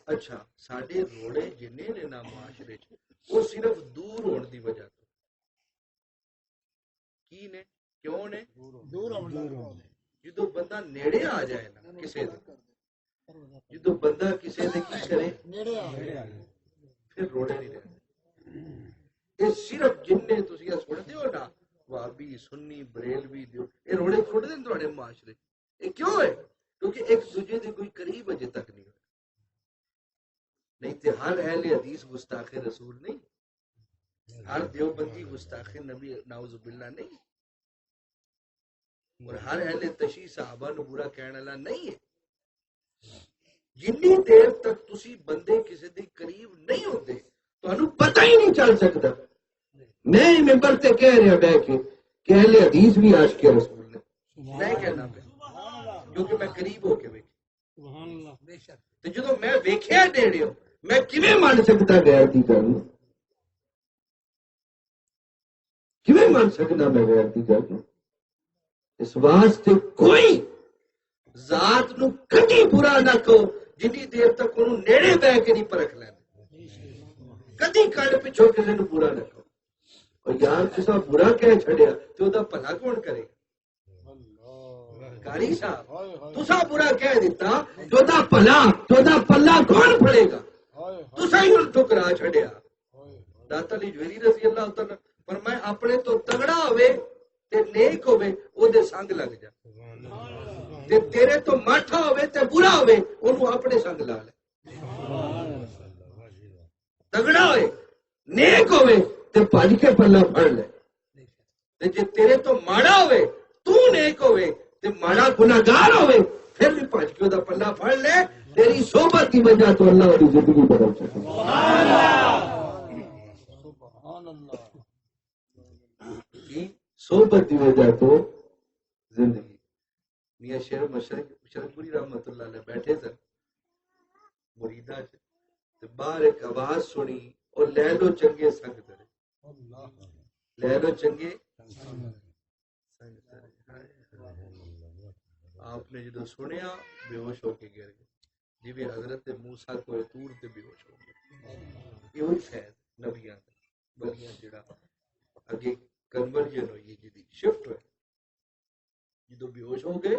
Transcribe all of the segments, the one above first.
اچھا ساڈے روڑے جنے نے نا معاشرے چ وہ صرف دور ہون دی وجہ تو کی نے کیوں نے دور ہون جدو بندہ نیڑے آ جائے نا کسے دے جدو بندہ کسے دے کی کرے نیڑے آ پھر روڑے نہیں رہتے یہ صرف جنے تسی سنتے ہو نا وہابی سنی بریلوی دیو یہ روڑے چھوڑ دیں تواڈے معاشرے یہ کیوں ہے کیونکہ ایک دوسرے دے کوئی قریب اجے تک نہیں ہوتا نہیں تے ہر اہل حدیث گستاخ رسول نہیں ہر دیوبندی گستاخ نبی نعوذ باللہ نہیں اور ہر اہل تشیع صحابہ نو برا کہنے والا نہیں ہے جنی دیر تک تسی بندے کسی دے قریب نہیں ہوتے تانوں پتہ ہی نہیں چل سکتا میں ممبر تے کہہ رہا بہ کے کہ اہل حدیث بھی عاشق رسول نے میں کہنا پیا کیونکہ میں قریب ہو کے ویکھیا تے جدوں میں ویکھیا نیڑیوں میں کیویں مان سکتا غیر دی گل کیویں مان سکتا میں غیر دی گل اس واسطے کوئی ذات نو کدی برا نہ کہو جنی دیر تک انہوں نیڑے بہ کے نہیں پرکھ لینا کدی کل پچھو کسی نو برا نہ کہو اور یار کسا برا کہہ چھڑیا تو دا بھلا کون کرے قاری صاحب تسا برا کہہ دیتا تو دا بھلا تو دا پلہ کون پڑے گا تسا ہی انہوں ٹھکرا چھڑیا داتا علی جوہری رضی اللہ تعالیٰ فرمائے اپنے تو تگڑا ہوئے تے نیک ہوئے او دے سنگ لگ جا تے تیرے تو ماٹھا ہوئے تے برا ہوئے انہوں اپنے سنگ لا لے تگڑا ہوئے نیک ہوئے تے بھج کے پلہ پھڑ لے تے جے تیرے تو ماڑا ہوئے تو نیک ہوئے تے ماڑا گناہگار ہوئے پھر بھی بھج کے دا پلہ پھڑ لے تیری صحبت کی وجہ تو اللہ والی زندگی بدل سکے سبحان اللہ صحبت کی وجہ تو زندگی میاں شیر مشرق پوری رحمت اللہ علیہ بیٹھے تھے مریدہ سے باہر ایک آواز سنی اور لہلو چنگے سنگ ترے لہلو چنگے سنگ ترے آپ نے جدو سنیا بے ہوش ہو کے گر گئے جی بھی حضرت موسیٰ کو طور تے بے ہوش ہو گئے یہ ہوئی فیض نبیاں بلیاں جڑا اگے کنورجن ہوئی جی شفٹ ہوئے جدو بے ہوش ہو گئے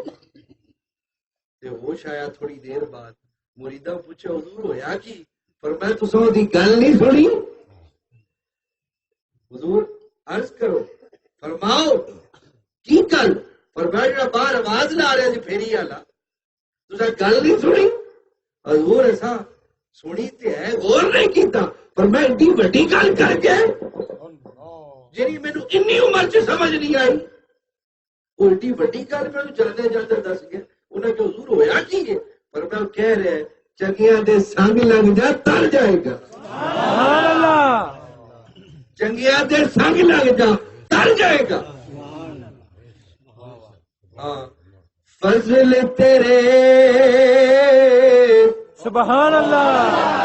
تے ہوش آیا تھوڑی دیر بعد مریدہ پوچھے حضور ہویا کی فرمایا تساں دی گل نہیں سنی حضور عرض کرو فرماؤ کی گل فرمایا جڑا باہر آواز لا رہا جی پھیری والا تساں گل نہیں سنی حضور ایسا سنی تے ہے غور نہیں کیتا فرمایا ایڈی وڈی گل کر کے جی مینو انی عمر چ سمجھ نہیں آئی الٹی وڈی گل میں چلتے چلتے دس گیا انہیں کہ حضور ہویا کی ہے پر میں کہہ رہے چنگیاں دے سنگ لگ جا تر جائے گا چنگیاں دے سنگ لگ جا تر جائے گا ہاں فضل تیرے سبحان اللہ